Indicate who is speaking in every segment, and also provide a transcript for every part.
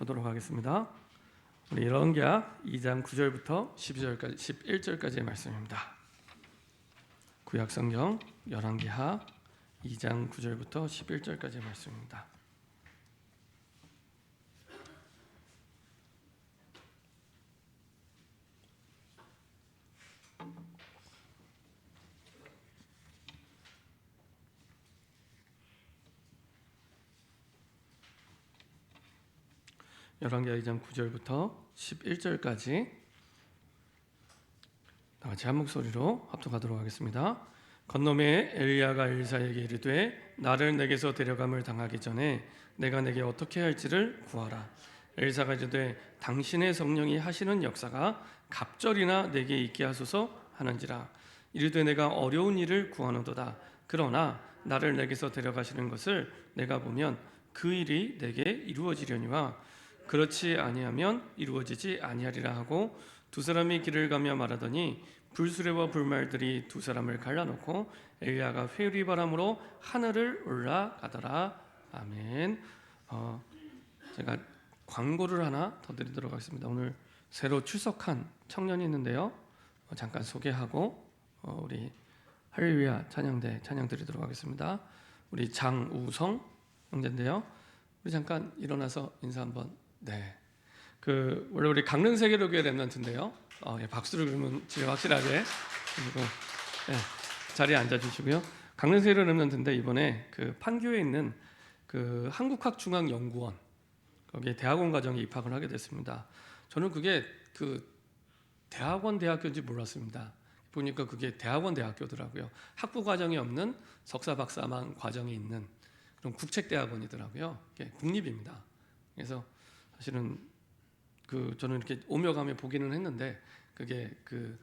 Speaker 1: 보도록 하겠습니다. 우리 열왕기하 2장 9절부터 12절까지 11절까지의 말씀입니다. 구약성경 열왕기하 2장 9절부터 11절까지의 말씀입니다. 열왕기하 2장 9절부터 11절까지 다 같이 한 목소리로 합독하도록 하겠습니다. 건너매 엘리야가 엘사에게 이르되 나를 내게서 데려감을 당하기 전에 내가 내게 어떻게 할지를 구하라. 엘사가 이르되 당신의 성령이 하시는 역사가 갑절이나 내게 있게 하소서 하는지라. 이르되 내가 어려운 일을 구하노도다. 그러나 나를 내게서 데려가시는 것을 내가 보면 그 일이 내게 이루어지려니와 그렇지 아니하면 이루어지지 아니하리라 하고 두 사람이 길을 가며 말하더니 불수레와 불말들이 두 사람을 갈라놓고 엘리야가 회오리 바람으로 하늘을 올라가더라. 아멘. 제가 광고를 하나 더 드리도록 하겠습니다. 오늘 새로 출석한 청년이 있는데요. 잠깐 소개하고 우리 할렐루야 찬양대 찬양 드리도록 하겠습니다. 우리 장우성 형제인데요. 우리 잠깐 일어나서 인사 한번. 네. 원래 우리 강릉 세계로교회 랩런트인데요. 박수를 그러면 진짜 확실하게 그리고 자리에 앉아 주시고요. 강릉 세계로 랩런트인데 이번에 그 판교에 있는 그 한국학중앙연구원 거기에 대학원 과정에 입학을 하게 됐습니다. 저는 그게 그 대학원 대학교인지 몰랐습니다. 보니까 그게 대학원 대학교더라고요. 학부 과정이 없는 석사 박사만 과정이 있는 그런 국책대학원이더라고요. 국립입니다. 그래서 사실은 저는 이렇게 오며 가며 보기는 했는데 그게 그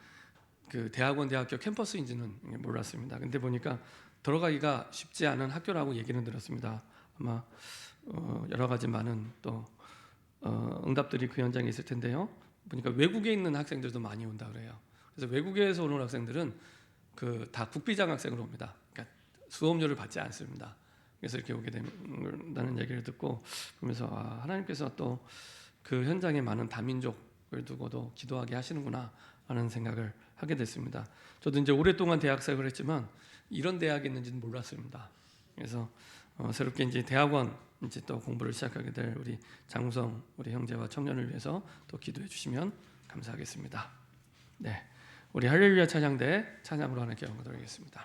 Speaker 1: 대학원 대학교 캠퍼스인지는 몰랐습니다. 근데 보니까 들어가기가 쉽지 않은 학교라고 얘기는 들었습니다. 아마 여러 가지 많은 또 응답들이 그 현장에 있을 텐데요. 보니까 외국에 있는 학생들도 많이 온다 그래요. 그래서 외국에서 오는 학생들은 다 국비장 학생으로 옵니다. 그러니까 수업료를 받지 않습니다. 그래서 이렇게 오게 된다는 얘기를 듣고 보면서 하나님께서 또 그 현장에 많은 다민족을 두고도 기도하게 하시는구나 하는 생각을 하게 됐습니다. 저도 이제 오랫동안 대학생활을 했지만 이런 대학이 있는지는 몰랐습니다. 그래서 새롭게 이제 대학원 이제 또 공부를 시작하게 될 우리 장우성 우리 형제와 청년을 위해서 또 기도해 주시면 감사하겠습니다. 네, 우리 할렐루야 찬양대 찬양으로 하나님께 영광 돌리겠습니다.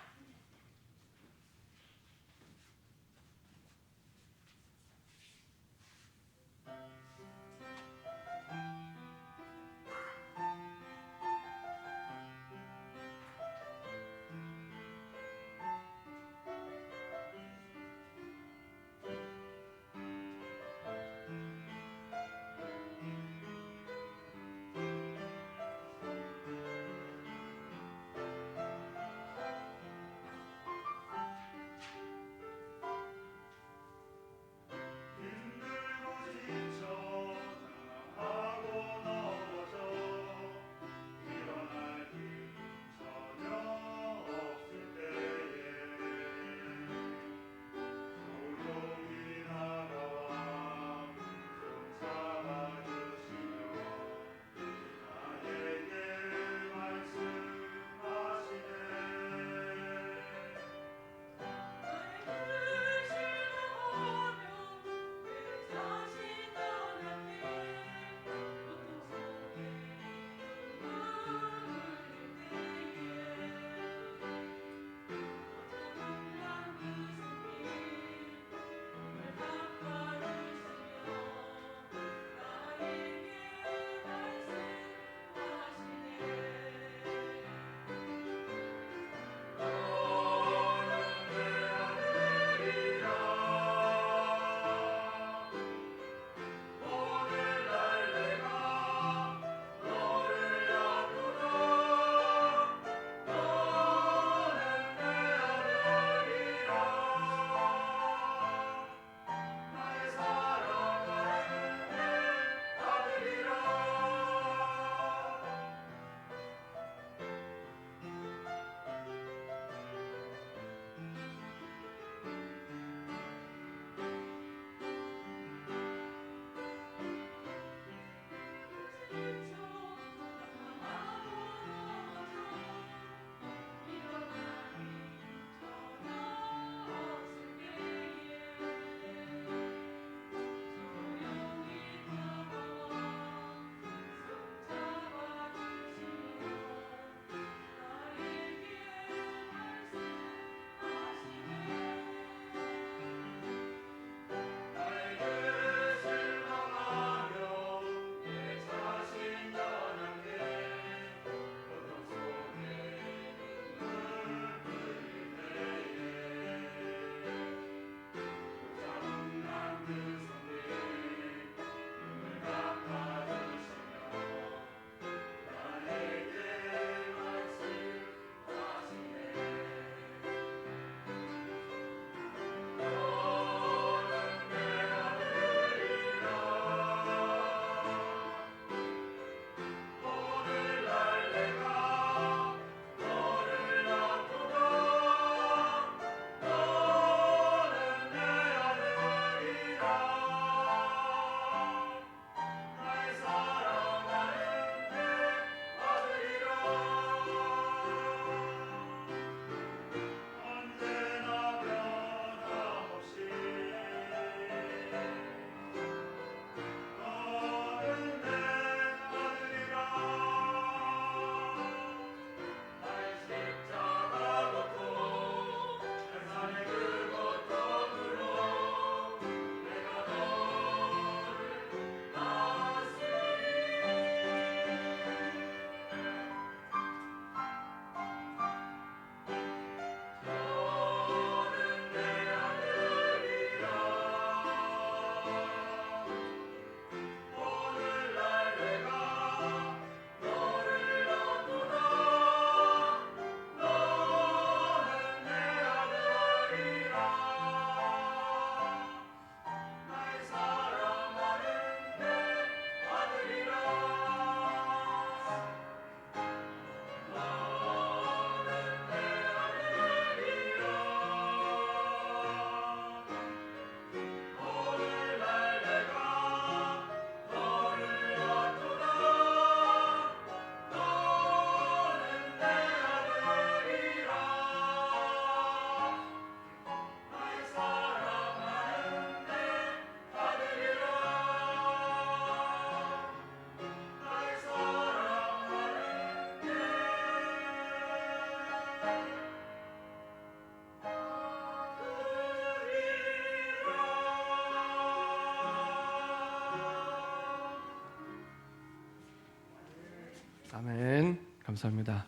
Speaker 1: 아멘. 감사합니다.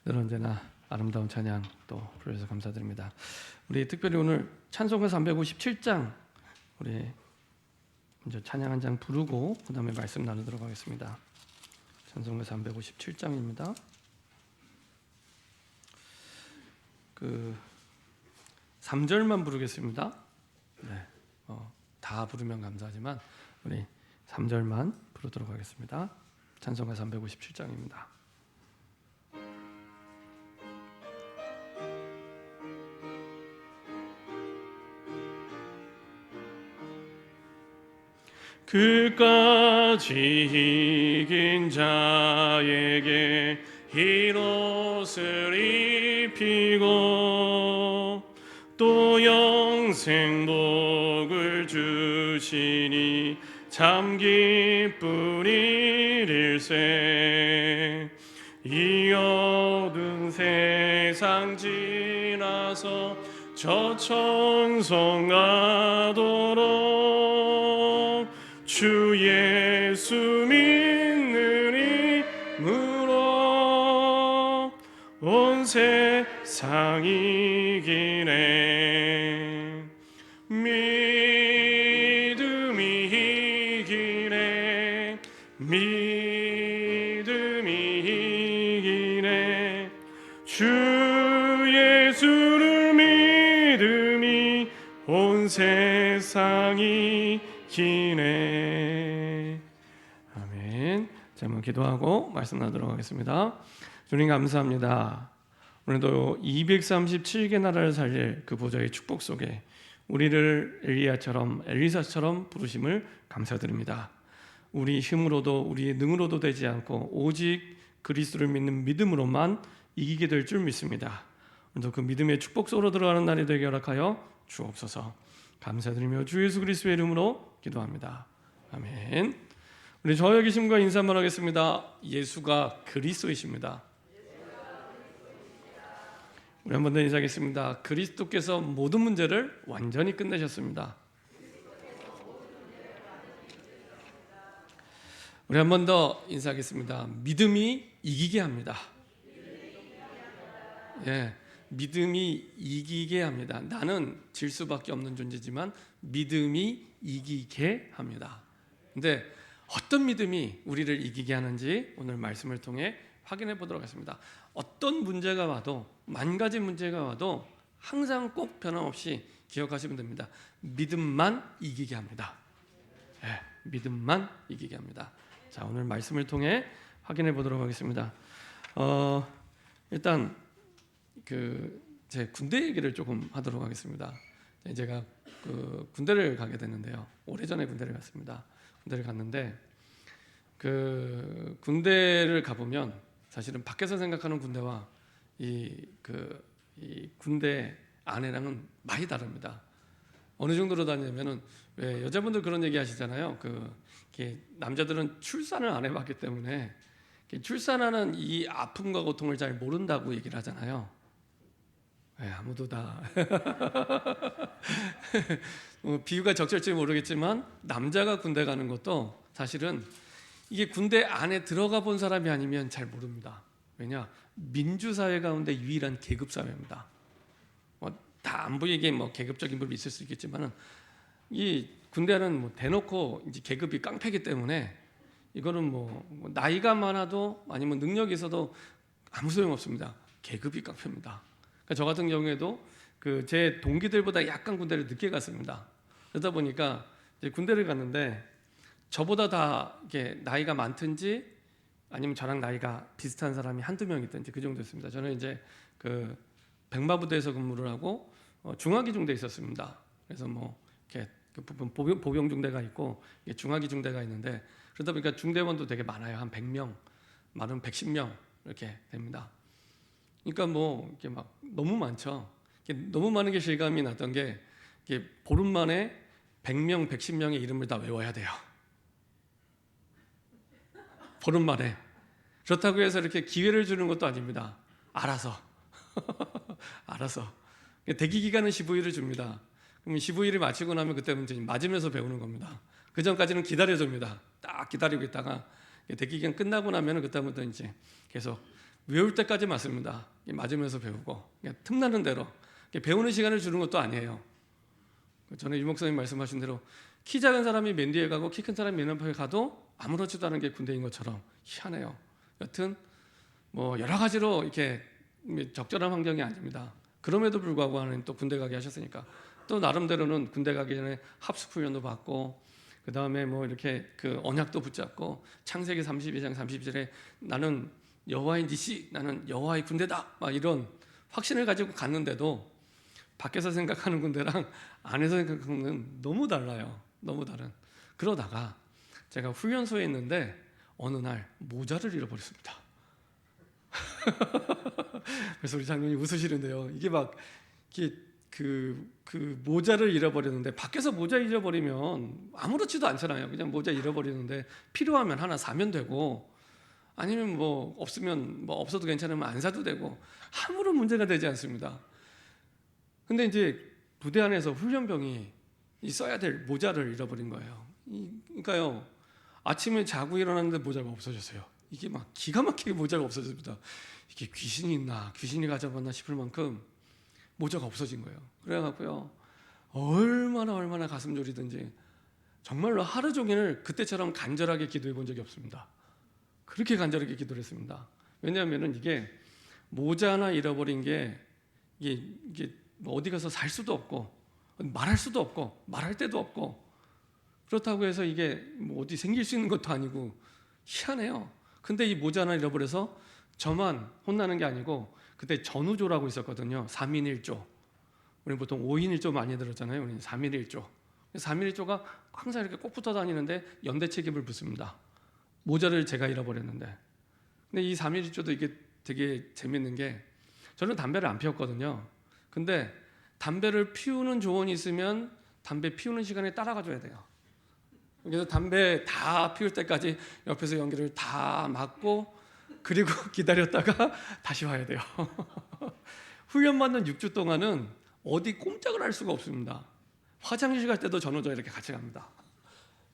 Speaker 1: 늘 언제나 아름다운 찬양 또 부르셔서 감사드립니다. 우리 특별히 오늘 찬송가 357장 우리 먼저 찬양 한 장 부르고 그 다음에 말씀 나누도록 하겠습니다. 찬송가 357장입니다. 그 3절만 부르겠습니다. 네, 다 부르면 감사하지만 우리 3절만 부르도록 하겠습니다. 찬송가 357장입니다. 끝까지 이긴 자에게 흰 옷을 입히고 또 영생 복을 주시니 참 기쁘리일세. 이 어두운 세상 지나서 저 천성 가도록 주 예수 믿는 힘으로 온 세상이 이기네. 믿음이 이기네. 믿음이 이기네. 주 예수를 믿음이 온 세상이 이기네. 아멘. 자, 한번 기도하고 말씀 나누도록 하겠습니다. 주님 감사합니다. 오늘도 237개 나라를 살릴 그 보좌의 축복 속에 우리를 엘리야처럼 엘리사처럼 부르심을 감사드립니다. 우리 힘으로도 우리의 능으로도 되지 않고 오직 그리스도를 믿는 믿음으로만 이기게 될 줄 믿습니다. 오늘도 그 믿음의 축복 속으로 들어가는 날이 되게 허락하여 주옵소서. 감사드리며 주 예수 그리스도의 이름으로 기도합니다. 아멘. 우리 저와 계심과 인사 한번 하겠습니다. 예수가 그리스도이십니다. 우리 한 번 더 인사하겠습니다. 그리스도께서 모든 문제를 완전히 끝내셨습니다. 우리 한 번 더 인사하겠습니다. 믿음이 이기게 합니다. 예, 믿음이 이기게 합니다. 나는 질 수밖에 없는 존재지만 믿음이 이기게 합니다. 근데 어떤 믿음이 우리를 이기게 하는지 오늘 말씀을 통해 확인해 보도록 하겠습니다. 어떤 문제가 와도, 만 가지 문제가 와도 항상 꼭 변함없이 기억하시면 됩니다. 믿음만 이기게 합니다. 네, 믿음만 이기게 합니다. 자, 오늘 말씀을 통해 확인해 보도록 하겠습니다. 일단 제 군대 얘기를 조금 하도록 하겠습니다. 제가 군대를 가게 됐는데요. 오래전에 군대를 갔습니다. 군대를 갔는데 군대를 가보면 사실은 밖에서 생각하는 군대와 이 군대 안에랑은 많이 다릅니다. 어느 정도로 다니냐면은 왜 여자분들 그런 얘기 하시잖아요. 남자들은 출산을 안 해봤기 때문에 출산하는 이 아픔과 고통을 잘 모른다고 얘기를 하잖아요. 네, 아무도 다 비유가 적절할지 모르겠지만 남자가 군대 가는 것도 사실은 이게 군대 안에 들어가 본 사람이 아니면 잘 모릅니다. 왜냐? 민주사회 가운데 유일한 계급사회입니다. 다 안 보이게 계급적인 부분이 있을 수 있겠지만은 이 군대는 대놓고 이제 계급이 깡패기 때문에 이거는 나이가 많아도 아니면 능력이 있어도 아무 소용 없습니다. 계급이 깡패입니다. 그러니까 저 같은 경우에도 제 동기들보다 약간 군대를 늦게 갔습니다. 그러다 보니까 이제 군대를 갔는데 저보다 다 이렇게 나이가 많든지 아니면 저랑 나이가 비슷한 사람이 한두 명 있든지 그 정도였습니다. 저는 이제 백마부대에서 근무를 하고 중화기 중대에 있었습니다. 그래서 이렇게 보병 중대가 있고 중화기 중대가 있는데 그러다 보니까 중대원도 되게 많아요. 한 100명, 많으면 110명 이렇게 됩니다. 그러니까 이렇게 너무 많죠. 너무 많은 게 실감이 났던 게 보름 만에 100명, 110명의 이름을 다 외워야 돼요. 보름 만에. 그렇다고 해서 이렇게 기회를 주는 것도 아닙니다. 알아서. 대기 기간은 15일을 줍니다. 그럼 15일을 마치고 나면 그때는 이제 맞으면서 배우는 겁니다. 그 전까지는 기다려줍니다. 딱 기다리고 있다가 대기 기간 끝나고 나면은 그다음부터 이제 계속 외울 때까지 맞습니다. 맞으면서 배우고 틈나는 대로 배우는 시간을 주는 것도 아니에요. 전에 유 목사님 말씀하신 대로 키 작은 사람이 맨 뒤에 가고 키 큰 사람이 맨 앞에 가도 아무렇지도 않은 게 군대인 것처럼 희한해요. 여튼 뭐 여러 가지로 이렇게 적절한 환경이 아닙니다. 그럼에도 불구하고 하나님 또 군대 가게 하셨으니까 또 나름대로는 군대 가기 전에 합숙 훈련도 받고 그 다음에 뭐 이렇게 그 언약도 붙잡고 창세기 32장 32절에 나는 여호와의 니시, 나는 여호와의 군대다, 막 이런 확신을 가지고 갔는데도 밖에서 생각하는 군대랑 안에서 생각하는 군대는 너무 달라요. 너무 다른. 그러다가 제가 훈련소에 있는데 어느 날 모자를 잃어버렸습니다. 그래서 우리 장로님 웃으시는데요. 이게 막 이게 그 모자를 잃어버렸는데 밖에서 모자 잃어버리면 아무렇지도 않잖아요. 그냥 모자 잃어버리는데 필요하면 하나 사면 되고 아니면 뭐 없으면 뭐 없어도 괜찮으면 안 사도 되고 아무런 문제가 되지 않습니다. 근데 이제 부대 안에서 훈련병이 이 써야 될 모자를 잃어버린 거예요. 그러니까요. 아침에 자고 일어났는데 모자가 없어졌어요. 이게 막 기가 막히게 모자가 없어집니다. 이게 귀신이 있나 귀신이 가져갔나 싶을 만큼 모자가 없어진 거예요. 그래갖고요 얼마나 가슴 졸이든지 정말로 하루 종일 그때처럼 간절하게 기도해 본 적이 없습니다. 그렇게 간절하게 기도를 했습니다. 왜냐하면은 이게 모자 하나 잃어버린 게 이게 뭐 어디 가서 살 수도 없고 말할 수도 없고 말할 데도 없고 그렇다고 해서 이게 뭐 어디 생길 수 있는 것도 아니고 희한해요. 근데 이 모자 하나 잃어버려서 저만 혼나는 게 아니고 그때 전우조라고 있었거든요. 3인 1조. 우리 보통 5인 1조 많이 들었잖아요. 우리는 3인 1조. 3인 1조가 항상 이렇게 꼭 붙어 다니는데 연대 책임을 묻습니다. 모자를 제가 잃어버렸는데. 근데 이 3인 1조도 이게 되게 재밌는 게 저는 담배를 안 피웠거든요. 근데 담배를 피우는 조언이 있으면 담배 피우는 시간에 따라가 줘야 돼요. 그래서 담배 다 피울 때까지 옆에서 연기를 다 막고 그리고 기다렸다가 다시 와야 돼요. 훈련받는 6주 동안은 어디 꼼짝을 할 수가 없습니다. 화장실 갈 때도 전우조 이렇게 같이 갑니다.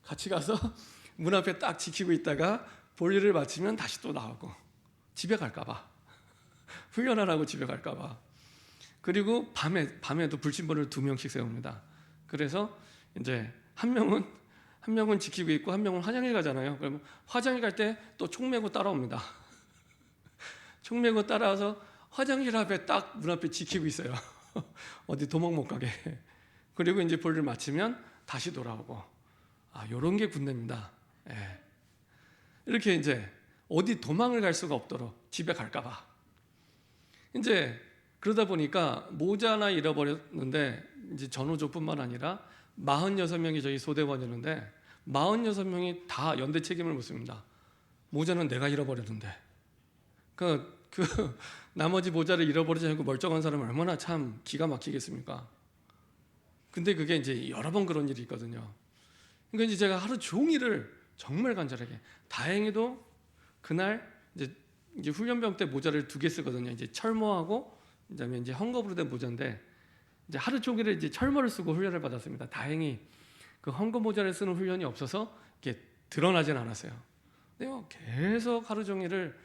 Speaker 1: 같이 가서 문 앞에 딱 지키고 있다가 볼일을 마치면 다시 또 나오고 집에 갈까봐 훈련하라고 집에 갈까봐. 그리고 밤에도 불침번을 2명씩 세웁니다. 그래서 이제 한 명은 지키고 있고 한 명은 화장실 가잖아요. 그러면 화장실 갈 때 또 총 메고 따라옵니다. 총 메고 따라와서 화장실 앞에 딱 문 앞에 지키고 있어요. 어디 도망 못 가게. 그리고 이제 볼일 마치면 다시 돌아오고. 요런 게 군대입니다. 예. 이렇게 이제 어디 도망을 갈 수가 없도록 집에 갈까봐. 이제 그러다 보니까 모자 하나 잃어버렸는데 이제 전우조뿐만 아니라 46명이 저희 소대원이었는데 46명이 다 연대 책임을 묻습니다. 모자는 내가 잃어버렸는데 그 나머지 모자를 잃어버리지 않고 멀쩡한 사람은 얼마나 참 기가 막히겠습니까? 근데 그게 이제 여러 번 그런 일이 있거든요. 그러니까 이제 제가 하루 종일을 정말 간절하게 다행히도 그날 이제 훈련병 때 모자를 2개 쓰거든요. 이제 철모하고 그다음에 이제 헝겊으로 된 모자인데 이제 하루 종일 이제 철모를 쓰고 훈련을 받았습니다. 다행히 그 헝겊 모자를 쓰는 훈련이 없어서 이렇게 드러나진 않았어요. 근데 계속 하루 종일을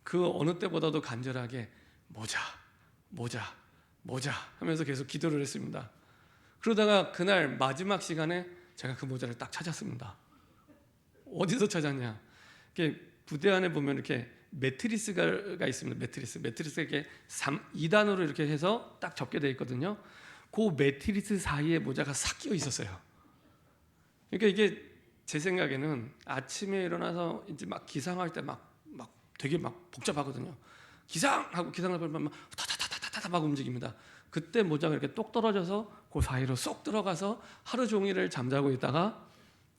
Speaker 1: 그 어느 때보다도 간절하게 모자 하면서 계속 기도를 했습니다. 그러다가 그날 마지막 시간에 제가 그 모자를 딱 찾았습니다. 어디서 찾았냐? 이렇게 부대 안에 보면 이렇게 매트리스가 있습니다. 매트리스가 이렇게 2단으로 이렇게 해서 딱 접게 되어 있거든요. 그 매트리스 사이에 모자가 싹 끼어 있었어요. 그러니까 이게 제 생각에는 아침에 일어나서 이제 막 기상할 때 막 되게 막 복잡하거든요. 기상하고 기상을 보면 막 타타타타타타 막 움직입니다. 그때 모자가 이렇게 똑 떨어져서 그 사이로 쏙 들어가서 하루 종일을 잠자고 있다가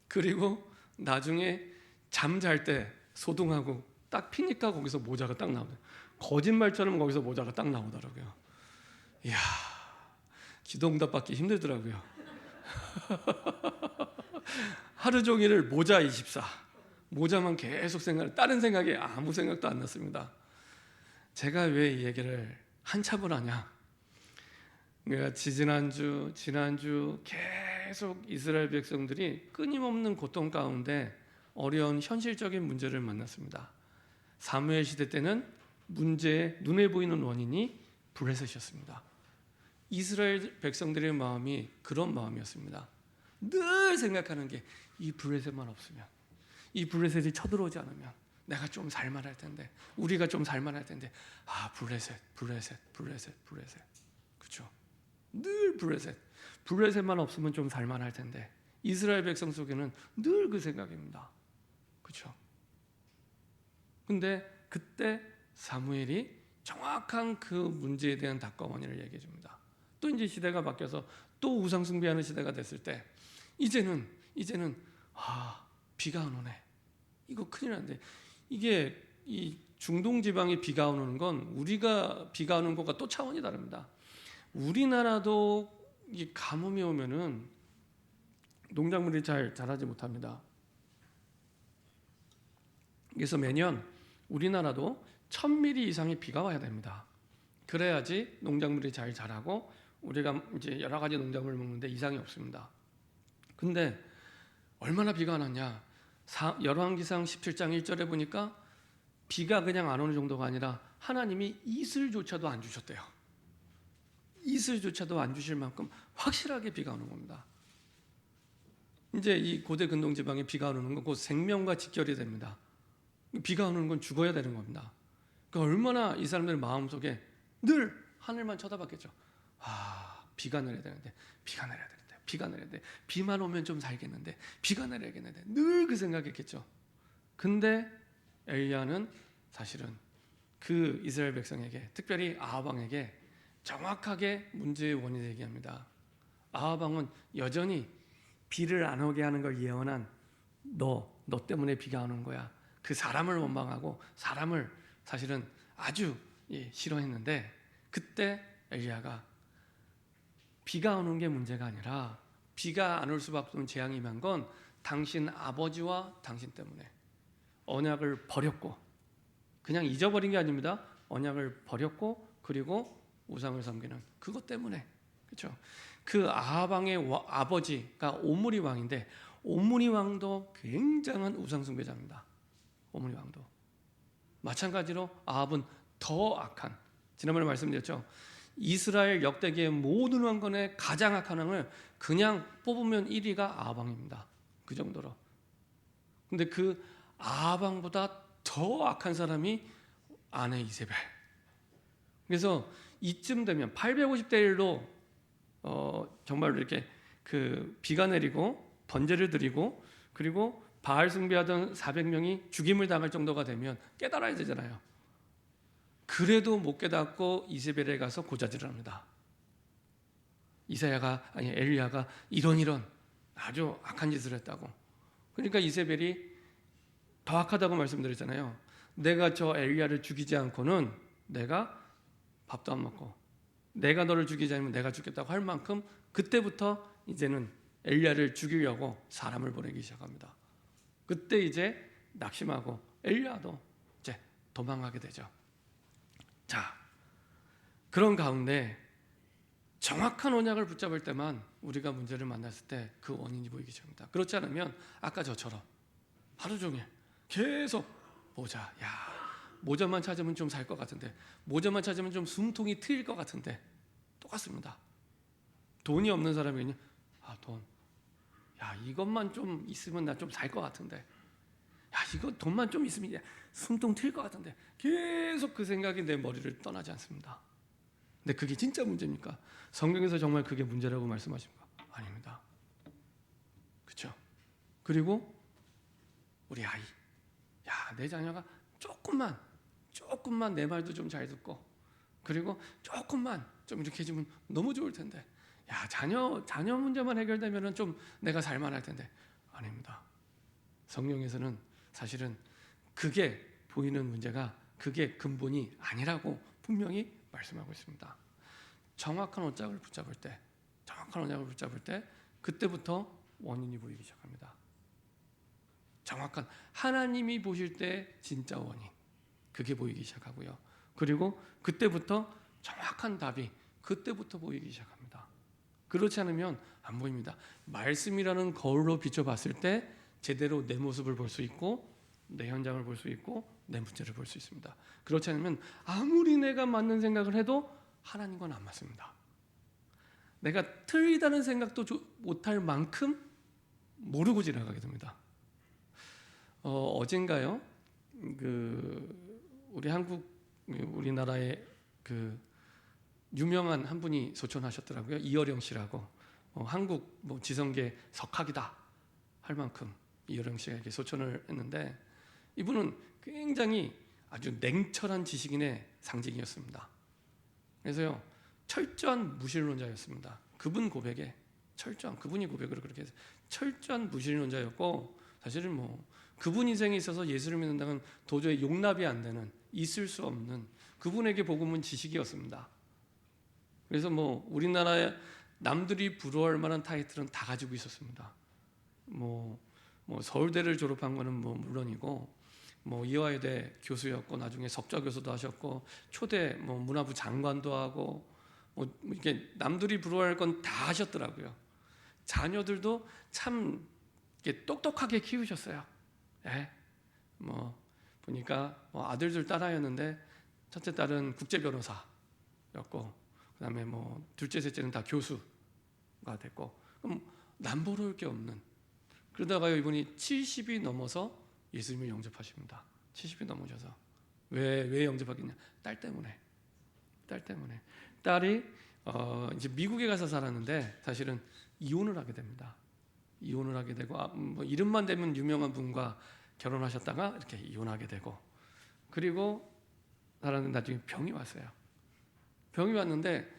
Speaker 1: 그리고 나중에 잠잘 때 소등하고 딱 피니까 거기서 모자가 딱 나오더라고요. 거짓말처럼 거기서 모자가 딱 나오더라고요. 이야, 기도응답 받기 힘들더라고요. 하루 종일을 모자 24, 모자만 계속 다른 생각에 아무 생각도 안 났습니다. 제가 왜 이 얘기를 한참을 하냐? 내가 지난주 계속 이스라엘 백성들이 끊임없는 고통 가운데 어려운 현실적인 문제를 만났습니다. 사무엘 시대 때는 문제의 눈에 보이는 원인이 블레셋이었습니다. 이스라엘 백성들의 마음이 그런 마음이었습니다. 늘 생각하는 게 이 블레셋만 없으면, 이 블레셋이 쳐들어오지 않으면 내가 좀 살만할 텐데, 우리가 좀 살만할 텐데, 블레셋. 그렇죠? 늘 블레셋만 없으면 좀 살만할 텐데, 이스라엘 백성 속에는 늘 그 생각입니다. 그렇죠? 근데 그때 사무엘이 정확한 그 문제에 대한 답과 원인을 얘기해 줍니다. 또 이제 시대가 바뀌어서 또 우상 숭배하는 시대가 됐을 때 이제는 비가 안 오네. 이거 큰일 났는데, 이게 이 중동 지방에 비가 오는 건 우리가 비가 오는 것과 또 차원이 다릅니다. 우리나라도 이 가뭄이 오면은 농작물이 잘 자라지 못합니다. 그래서 매년 우리나라도 1000mm 이상의 비가 와야 됩니다. 그래야지 농작물이 잘 자라고 우리가 이제 여러 가지 농작물을 먹는데 이상이 없습니다. 근데 얼마나 비가 안 왔냐? 열왕기상 17장 1절에 보니까 비가 그냥 안 오는 정도가 아니라 하나님이 이슬조차도 안 주셨대요. 이슬조차도 안 주실 만큼 확실하게 비가 오는 겁니다. 이제 이 고대 근동 지방에 비가 오는 건 곧 생명과 직결이 됩니다. 비가 오는 건 죽어야 되는 겁니다. 그러니까 얼마나 이 사람들 마음속에 늘 하늘만 쳐다봤겠죠. 비가 내려야 되는데, 비만 오면 좀 살겠는데, 비가 내려야겠는데, 늘 그 생각했겠죠. 근데 엘리야는 사실은 그 이스라엘 백성에게, 특별히 아합 왕에게 정확하게 문제의 원인을 얘기합니다. 아합 왕은 여전히 비를 안 오게 하는 걸 예언한 너 때문에 비가 오는 거야. 그 사람을 원망하고 사람을 사실은 아주 싫어했는데, 그때 엘리야가 비가 오는 게 문제가 아니라 비가 안 올 수밖에 없는 재앙이 임한 건 당신 아버지와 당신 때문에 언약을 버렸고, 그냥 잊어버린 게 아닙니다. 언약을 버렸고, 그리고 우상을 섬기는 그것 때문에. 그렇죠? 그 아합 왕의 아버지가 오므리 왕인데, 오므리 왕도 굉장한 우상 숭배자입니다. 오므리 왕도 마찬가지로 아합은 더 악한, 지난번에 말씀드렸죠. 이스라엘 역대기의 모든 왕건의 가장 악한 왕을 그냥 뽑으면 1위가 아합 왕입니다. 그 정도로. 근데 그 아합 왕보다 더 악한 사람이 아내 이세벨. 그래서 이쯤 되면 850대 1로 정말로 이렇게 그 비가 내리고 번제를 드리고, 그리고 바알 숭배하던 400명이 죽임을 당할 정도가 되면 깨달아야 되잖아요. 그래도 못 깨닫고 이세벨에 가서 고자질을 합니다. 엘리야가 이런 아주 악한 짓을 했다고. 그러니까 이세벨이 더 악하다고 말씀드렸잖아요. 내가 저 엘리야를 죽이지 않고는 내가 밥도 안 먹고, 내가 너를 죽이지 않으면 내가 죽겠다고 할 만큼 그때부터 이제는 엘리야를 죽이려고 사람을 보내기 시작합니다. 그때 이제 낙심하고 엘리야도 이제 도망하게 되죠. 자, 그런 가운데 정확한 언약을 붙잡을 때만 우리가 문제를 만났을 때 그 원인이 보이기 시작합니다. 그렇지 않으면 아까 저처럼 하루 종일 계속 모자만 찾으면 좀 살 것 같은데, 모자만 찾으면 좀 숨통이 트일 것 같은데, 똑같습니다. 돈이 없는 사람이 돈, 이것만 좀 있으면 나 좀 살 것 같은데, 이거 돈만 좀 있으면 숨통 트일 것 같은데, 계속 그 생각이 내 머리를 떠나지 않습니다. 근데 그게 진짜 문제입니까? 성경에서 정말 그게 문제라고 말씀하십니까? 아닙니다. 그렇죠? 그리고 우리 아이, 내 자녀가 조금만 내 말도 좀 잘 듣고, 그리고 조금만 좀 이렇게 해주면 너무 좋을 텐데, 자녀 문제만 해결되면은 좀 내가 살만할 텐데. 아닙니다. 성경에서는 사실은 그게 보이는 문제가 그게 근본이 아니라고 분명히 말씀하고 있습니다. 정확한 언약을 붙잡을 때 그때부터 원인이 보이기 시작합니다. 정확한 하나님이 보실 때 진짜 원인, 그게 보이기 시작하고요. 그리고 그때부터 정확한 답이 그때부터 보이기 시작합니다. 그렇지 않으면 안 보입니다. 말씀이라는 거울로 비춰봤을 때 제대로 내 모습을 볼 수 있고 내 현장을 볼 수 있고 내 문제를 볼 수 있습니다. 그렇지 않으면 아무리 내가 맞는 생각을 해도 하나님과는 안 맞습니다. 내가 틀리다는 생각도 못할 만큼 모르고 지나가게 됩니다. 어젠가요? 우리나라의 그 유명한 한 분이 소천하셨더라고요. 이어령 씨라고. 한국 지성계 석학이다 할 만큼 이어령 씨가 이렇게 소천을 했는데, 이분은 굉장히 아주 냉철한 지식인의 상징이었습니다. 그래서요, 철저한 무신론자였습니다. 그분이 고백을 그렇게 해서 철저한 무신론자였고, 사실은 그분 인생에 있어서 예수를 믿는다는 도저히 용납이 안 되는, 있을 수 없는 그분에게 복음은 지식이었습니다. 그래서 우리나라에 남들이 부러워할 만한 타이틀은 다 가지고 있었습니다. 서울대를 졸업한 거는 물론이고, 이화여대 교수였고, 나중에 석좌 교수도 하셨고, 초대 문화부 장관도 하고, 이렇게 남들이 부러워할 건 다 하셨더라고요. 자녀들도 참 이렇게 똑똑하게 키우셨어요. 예? 보니까 아들들 딸아였는데, 첫째 딸은 국제 변호사였고, 그다음에 둘째 셋째는 다 교수가 됐고, 그럼 남보를 게 없는. 그러다가요, 이분이 70이 넘어서 예수님을 영접하십니다. 70이 넘으셔서. 왜 영접하겠냐? 딸 때문에. 딸이 이제 미국에 가서 살았는데, 사실은 이혼을 하게 됩니다. 이혼을 하게 되고, 이름만 대면 유명한 분과 결혼하셨다가 이렇게 이혼하게 되고, 그리고 살았는데 나중에 병이 왔어요. 병이 왔는데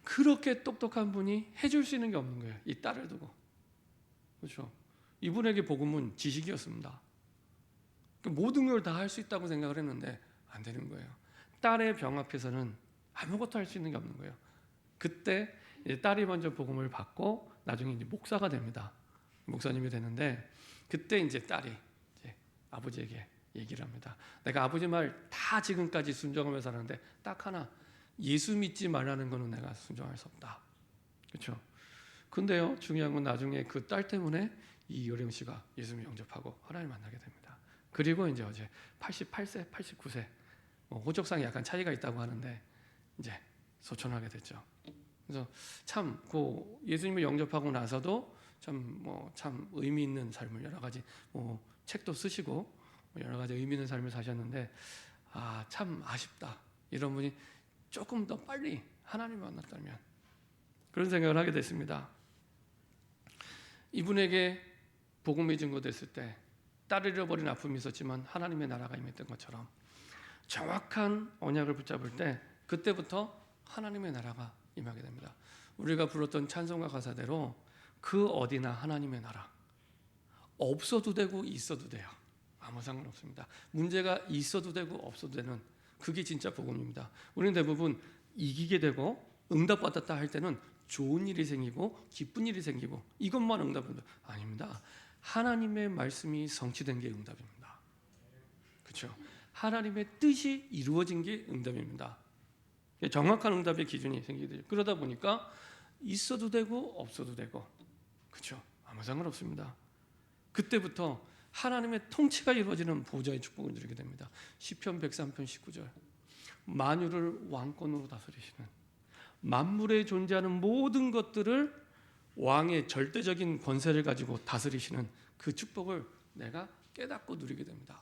Speaker 1: 그렇게 똑똑한 분이 해줄 수 있는 게 없는 거예요. 이 딸을 두고. 그렇죠? 이분에게 복음은 지식이었습니다. 모든 걸 다 할 수 있다고 생각을 했는데 안 되는 거예요. 딸의 병 앞에서는 아무것도 할 수 있는 게 없는 거예요. 그때 이제 딸이 먼저 복음을 받고 나중에 이제 목사가 됩니다. 목사님이 되는데, 그때 이제 딸이 이제 아버지에게 얘기를 합니다. 내가 아버지 말 다 지금까지 순종하며 살았는데 딱 하나, 예수 믿지 말라는 거는 내가 순종할 수 없다. 그렇죠? 근데요, 중요한 건 나중에 그 딸 때문에 이 요령 씨가 예수님을 영접하고 하나님 만나게 됩니다. 그리고 이제 어제 88세, 89세, 호적상이 약간 차이가 있다고 하는데 이제 소천하게 됐죠. 그래서 참 예수님을 영접하고 나서도 참 의미 있는 삶을, 여러 가지 책도 쓰시고 여러 가지 의미 있는 삶을 사셨는데, 참 아쉽다. 이런 분이 조금 더 빨리 하나님을 만났다면, 그런 생각을 하게 됐습니다. 이분에게 복음이 증거됐을 때 딸을 잃어버린 아픔이 있었지만 하나님의 나라가 임했던 것처럼, 정확한 언약을 붙잡을 때 그때부터 하나님의 나라가 임하게 됩니다. 우리가 불렀던 찬송가 가사대로 그 어디나 하나님의 나라, 없어도 되고 있어도 돼요. 아무 상관없습니다. 문제가 있어도 되고 없어도 되는, 그게 진짜 복음입니다. 우리는 대부분 이기게 되고 응답받았다 할 때는 좋은 일이 생기고 기쁜 일이 생기고 이것만 응답입니다. 아닙니다. 하나님의 말씀이 성취된 게 응답입니다. 그렇죠? 하나님의 뜻이 이루어진 게 응답입니다. 정확한 응답의 기준이 생기게 되죠. 그러다 보니까 있어도 되고 없어도 되고, 그렇죠? 아무 상관없습니다. 그때부터 하나님의 통치가 이루어지는 보좌의 축복을 누리게 됩니다. 시편 103편 19절, 만유를 왕권으로 다스리시는, 만물에 존재하는 모든 것들을 왕의 절대적인 권세를 가지고 다스리시는 그 축복을 내가 깨닫고 누리게 됩니다.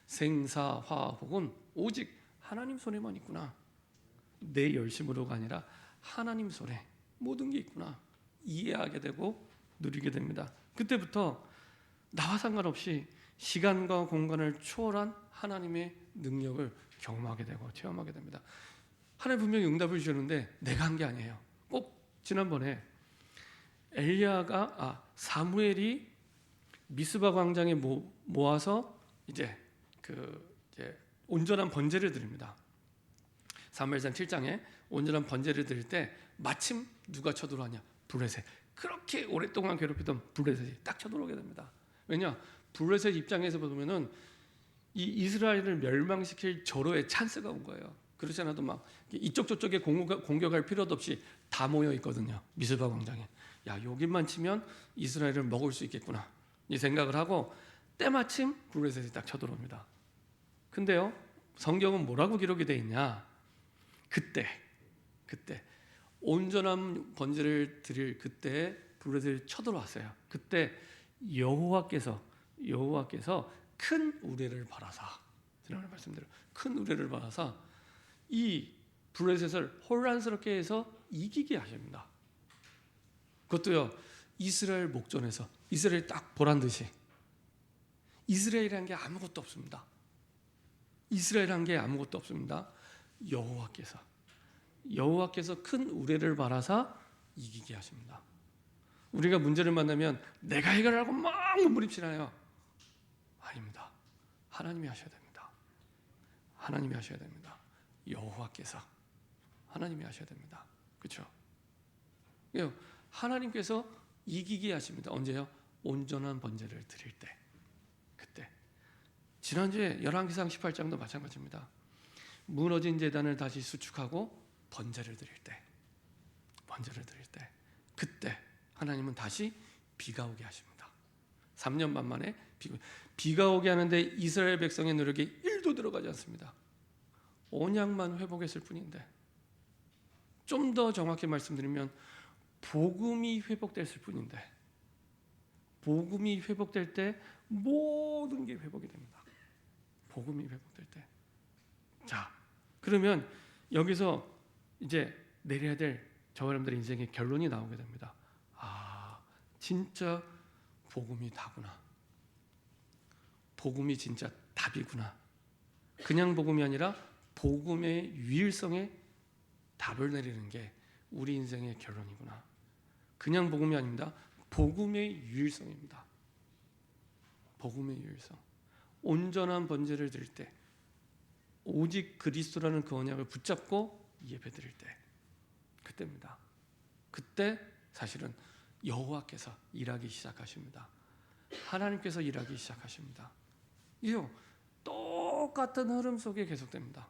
Speaker 1: 생사화복은 오직 하나님 손에만 있구나. 내 열심으로가 아니라 하나님 손에 모든 게 있구나. 이해하게 되고 누리게 됩니다. 그때부터 나와 상관없이 시간과 공간을 초월한 하나님의 능력을 경험하게 되고 체험하게 됩니다. 하나님 분명히 응답을 주셨는데 내가 한 게 아니에요. 꼭 지난번에 사무엘이 미스바 광장에 모아서 이제 온전한 번제를 드립니다. 사무엘상 7장에 온전한 번제를 드릴 때 마침 누가 쳐들어왔냐? 블레셋. 그렇게 오랫동안 괴롭히던 블레셋이 딱 쳐들어오게 됩니다. 왜냐? 블레셋 입장에서 보면은 이 이스라엘을 멸망시킬 절호의 찬스가 온 거예요. 그렇지 않아도 막 이쪽 저쪽에 공격할 필요도 없이 다 모여 있거든요. 미스바 광장에. 야, 여기만 치면 이스라엘을 먹을 수 있겠구나. 이 생각을 하고 때마침 블레셋이 딱 쳐들어옵니다. 근데요, 성경은 뭐라고 기록이 되어 있냐? 그때 온전한 번제를 드릴 그때 블레셋이 쳐들어왔어요. 그때 여호와께서 큰 우레를 바라사, 지난번에 말씀대로 큰 우레를 바라사 이 블레셋을 혼란스럽게 해서 이기게 하십니다. 그것도요, 이스라엘 목전에서, 이스라엘 딱 보란 듯이. 이스라엘이라는 게 아무것도 없습니다. 이스라엘이라는 게 아무것도 없습니다. 여호와께서 큰 우레를 바라사 이기게 하십니다. 우리가 문제를 만나면 내가 해결하고 막 몸부림치나요? 아닙니다. 하나님이 하셔야 됩니다. 하나님이 하셔야 됩니다. 여호와께서 하나님이 하셔야 됩니다. 그렇죠? 하나님께서 이기게 하십니다. 언제요? 온전한 번제를 드릴 때. 그때. 지난주에 열왕기상 18장도 마찬가지입니다. 무너진 제단을 다시 수축하고 번제를 드릴 때. 그때 하나님은 다시 비가 오게 하십니다. 3년 반 만에 비가 오게 하는데 이스라엘 백성의 노력이 1도 들어가지 않습니다. 언약만 회복했을 뿐인데, 좀 더 정확히 말씀드리면 복음이 회복됐을 뿐인데, 복음이 회복될 때 모든 게 회복이 됩니다. 복음이 회복될 때. 자, 그러면 여기서 이제 내려야 될 저 여러분들의 인생의 결론이 나오게 됩니다. 아, 진짜 복음이 다구나. 복음이 진짜 답이구나. 그냥 복음이 아니라 복음의 유일성에 답을 내리는 게 우리 인생의 결론이구나. 그냥 복음이 아닙니다. 복음의 유일성입니다. 복음의 유일성. 온전한 번제를 드릴 때, 오직 그리스도라는 그 언약을 붙잡고 예배드릴 때, 그때입니다. 그때 사실은 여호와께서 일하기 시작하십니다. 하나님께서 일하기 시작하십니다. 이요, 똑같은 흐름 속에 계속됩니다.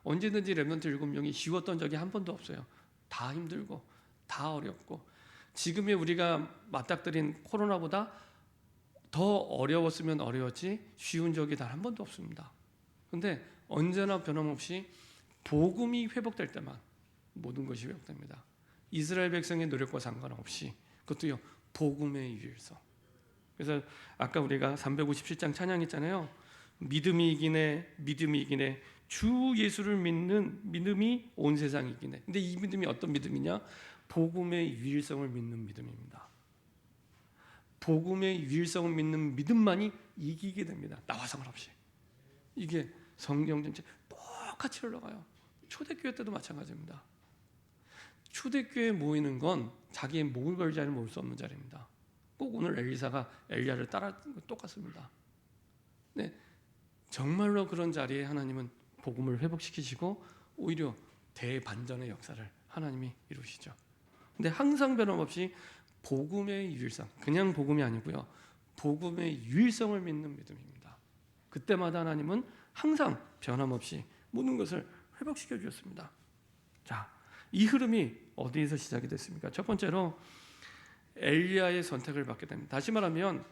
Speaker 1: 언제든지 렘넌트 7명이 쉬웠던 적이 한 번도 없어요. 다 힘들고 다 어렵고, 지금의 우리가 맞닥뜨린 코로나보다 더 어려웠으면 어려웠지 쉬운 적이 단 한 번도 없습니다. 그런데 언제나 변함없이 복음이 회복될 때만 모든 것이 회복됩니다. 이스라엘 백성의 노력과 상관없이, 그것도요, 복음의 유일성. 그래서 아까 우리가 357장 찬양했잖아요. 믿음이 이기네 주 예수를 믿는 믿음이 온 세상이 이기네. 근데 이 믿음이 어떤 믿음이냐? 복음의 유일성을 믿는 믿음입니다. 복음의 유일성을 믿는 믿음만이 이기게 됩니다. 나와 상관없이. 이게 성경 전체 똑같이 흘러가요. 초대교회 때도 마찬가지입니다. 초대교회에 모이는 건 자기의 목을 걸 자리는 모일 수 없는 자리입니다. 꼭 오늘 엘리사가 엘리야를 따라 똑같습니다. 네, 정말로 그런 자리에 하나님은 복음을 회복시키시고 오히려 대반전의 역사를 하나님이 이루시죠. 근데 항상 변함없이 복음의 유일성, 그냥 복음이 아니고요, 복음의 유일성을 믿는 믿음입니다. 그때마다 하나님은 항상 변함없이 모든 것을 회복시켜 주셨습니다. 자, 이 흐름이 어디에서 시작이 됐습니까? 첫 번째로 엘리야의 선택을 받게 됩니다. 다시 말하면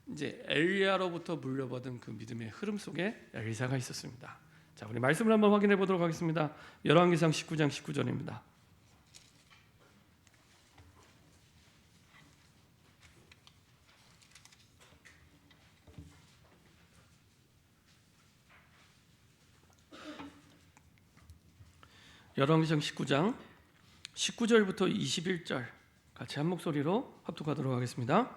Speaker 1: 이제 엘리야로부터 물려받은 그 믿음의 흐름 속에 엘리사가 있었습니다. 자, 우리 말씀을 한번 확인해 보도록 하겠습니다. 열왕기상 19장 19절입니다. 열왕기상 19장 19절부터 21절 같이 한 목소리로 합독하도록 하겠습니다.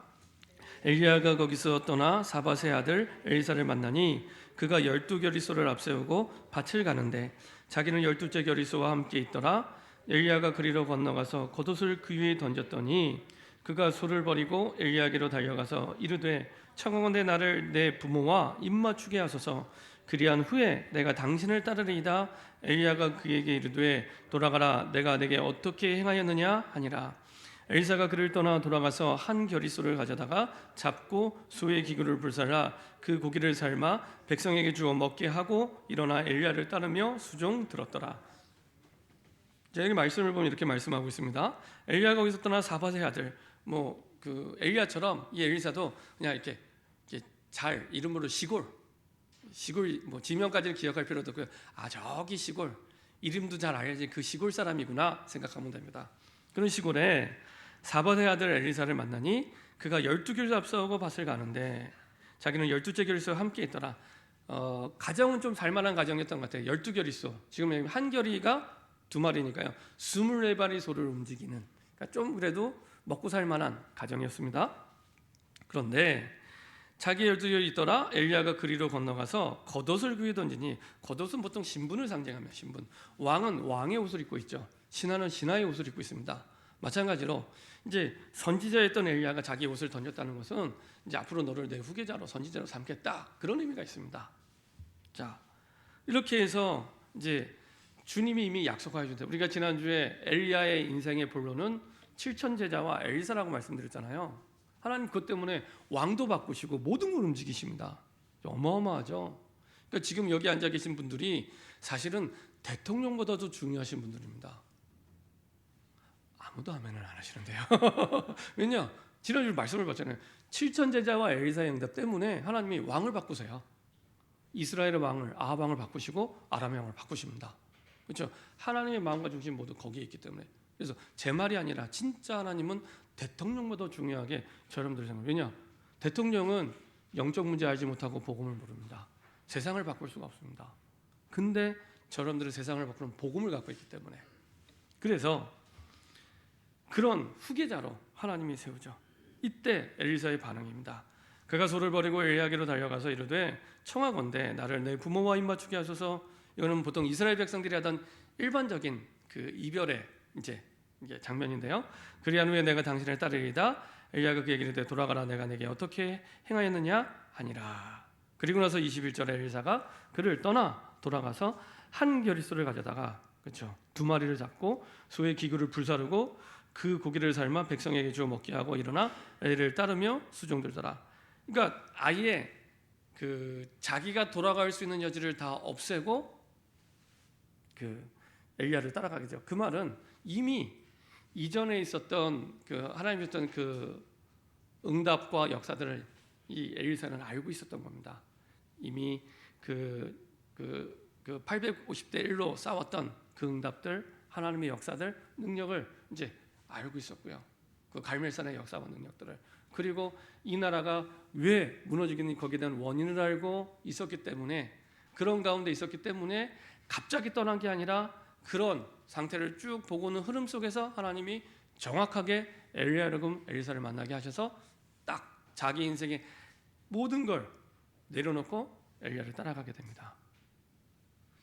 Speaker 1: 엘리야가 거기서 떠나 사밧의 아들 엘리사를 만나니 그가 12겨리소를 앞세우고 밭을 가는데 자기는 12째 겨리소와 함께 있더라. 엘리야가 그리로 건너가서 겉옷을 그 위에 던졌더니 그가 소를 버리고 엘리야에게로 달려가서 이르되 청하건대 나를 내 부모와 입맞추게 하소서. 그리한 후에 내가 당신을 따르리이다. 엘리야가 그에게 이르되 돌아가라. 내가 내게 어떻게 행하였느냐 하니라. 엘리사가 그를 떠나 돌아가서 한 겨리소를 가져다가 잡고 소의 기구를 불살라 그 고기를 삶아 백성에게 주어 먹게 하고 일어나 엘리야를 따르며 수종 들었더라. 여기 말씀을 보면 이렇게 말씀하고 있습니다. 엘리야가 거기서 떠나 사밧의 아들, 그 엘리야처럼 이 엘리사도 그냥 이렇게 잘 이름으로 시골 뭐 지명까지는 기억할 필요도 없고요. 아, 저기 시골, 이름도 잘 알려진 그 시골 사람이구나 생각하면 됩니다. 그런 시골에 사밧의 아들 엘리사를 만나니 그가 12교를 앞서고 밭을 가는데 자기는 12째 결의소와 함께 있더라. 가정은 좀 살만한 가정이었던 것 같아요. 12결의소, 지금 한 결의가 2마리니까요 24마리 소를 움직이는, 그러니까 좀 그래도 먹고 살만한 가정이었습니다. 그런데 자기 12결이 있더라. 엘리야가 그리로 건너가서 겉옷을 그에 던지니, 겉옷은 보통 신분을 상징하며, 신분, 왕은 왕의 옷을 입고 있죠. 신하는 신하의 옷을 입고 있습니다. 마찬가지로 이제 선지자였던 엘리야가 자기 옷을 던졌다는 것은 이제 앞으로 너를 내 후계자로, 선지자로 삼겠다, 그런 의미가 있습니다. 자, 이렇게 해서 이제 주님이 이미 약속하여 준다. 우리가 지난주에 엘리야의 인생의 본론은 7천 제자와 엘리사라고 말씀드렸잖아요. 하나님 그것 때문에 왕도 바꾸시고 모든 걸 움직이십니다. 어마어마하죠. 그러니까 지금 여기 앉아 계신 분들이 사실은 대통령보다도 중요하신 분들입니다. 아무도 아멘을 안 하시는데요. 왜냐? 지난주 말씀을 봤잖아요. 7천 제자와 엘리사의 응답 때문에 하나님이 왕을 바꾸세요. 이스라엘의 왕을, 아합 왕을 바꾸시고 아람의 왕을 바꾸십니다. 그렇죠? 하나님의 마음과 중심 모두 거기에 있기 때문에. 그래서 제 말이 아니라 진짜 하나님은 대통령보다 중요하게 여러분들이 생각해요. 왜냐? 대통령은 영적 문제 알지 못하고 복음을 모릅니다. 세상을 바꿀 수가 없습니다. 근데 여러분들은 세상을 바꾸는 복음을 갖고 있기 때문에. 그래서 그런 후계자로 하나님이 세우죠. 이때 엘리사의 반응입니다. 그가 소를 버리고 엘리야에게로 달려가서 이르되 청하건대 나를 내 부모와 입맞추게 하소서. 이거는 보통 이스라엘 백성들이 하던 일반적인 그 이별의 이제 장면인데요. 그리한 후에 내가 당신을 따르리이다. 엘리야가 그에게 이르되 돌아가라. 내가 내게 어떻게 행하였느냐 하니라. 그리고 나서 21절에 엘리사가 그를 떠나 돌아가서 한 겨릿소를 가져다가, 그렇죠, 2마리를 잡고 소의 기구를 불사르고 그 고기를 삶아 백성에게 주어 먹게 하고 일어나 엘리를 따르며 수종들더라. 그러니까 아예 그 자기가 돌아갈 수 있는 여지를 다 없애고 그 엘리야를 따라가게 죠. 그 말은 이미 이전에 있었던 그 하나님이 줬던 그 응답과 역사들을 이 엘리사는 알고 있었던 겁니다. 이미 그 850대 1로 싸웠던 그 응답들, 하나님의 역사들, 능력을 이제 알고 있었고요. 그 갈멜산의 역사와 능력들을, 그리고 이 나라가 왜 무너지겠는지 거기에 대한 원인을 알고 있었기 때문에, 그런 가운데 있었기 때문에 갑자기 떠난 게 아니라 그런 상태를 쭉 보고는 흐름 속에서 하나님이 정확하게 엘리사를 만나게 하셔서 딱 자기 인생의 모든 걸 내려놓고 엘리야를 따라가게 됩니다.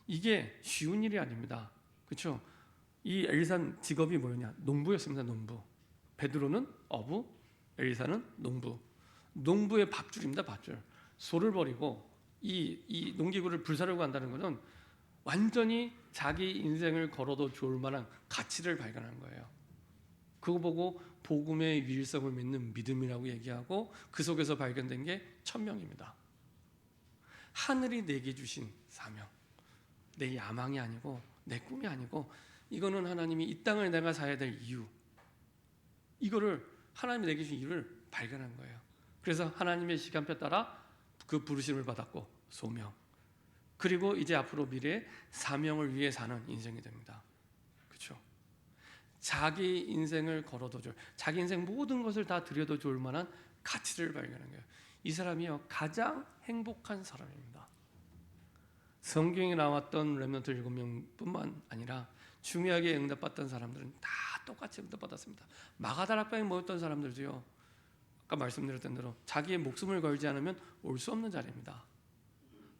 Speaker 1: 이게 쉬운 일이 아닙니다. 그렇죠? 이 엘리사는 직업이 뭐였냐? 농부였습니다. 농부. 베드로는 어부, 엘리사는 농부. 농부의 밥줄입니다. 밥줄. 소를 버리고 이 농기구를 불사르고 간다는 것은 완전히 자기 인생을 걸어도 좋을 만한 가치를 발견한 거예요. 그거 보고 복음의 유일성을 믿는 믿음이라고 얘기하고 그 속에서 발견된 게 천명입니다. 하늘이 내게 주신 사명, 내 야망이 아니고 내 꿈이 아니고, 이거는 하나님이 이 땅을 내가 살아야 될 이유, 이거를 하나님이 내게 주신 이유를 발견한 거예요. 그래서 하나님의 시간표 따라 그 부르심을 받았고 소명, 그리고 이제 앞으로 미래의 사명을 위해 사는 인생이 됩니다. 그렇죠? 자기 인생을 걸어도 좋을, 자기 인생 모든 것을 다 드려도 좋을 만한 가치를 발견한 거예요. 이 사람이요 가장 행복한 사람입니다. 성경에 나왔던 렘넌트 7명뿐만 아니라 중요하게 응답받던 사람들은 다 똑같이 응답받았습니다. 마가다락방에 모였던 사람들도요, 아까 말씀드렸던 대로 자기의 목숨을 걸지 않으면 올 수 없는 자리입니다.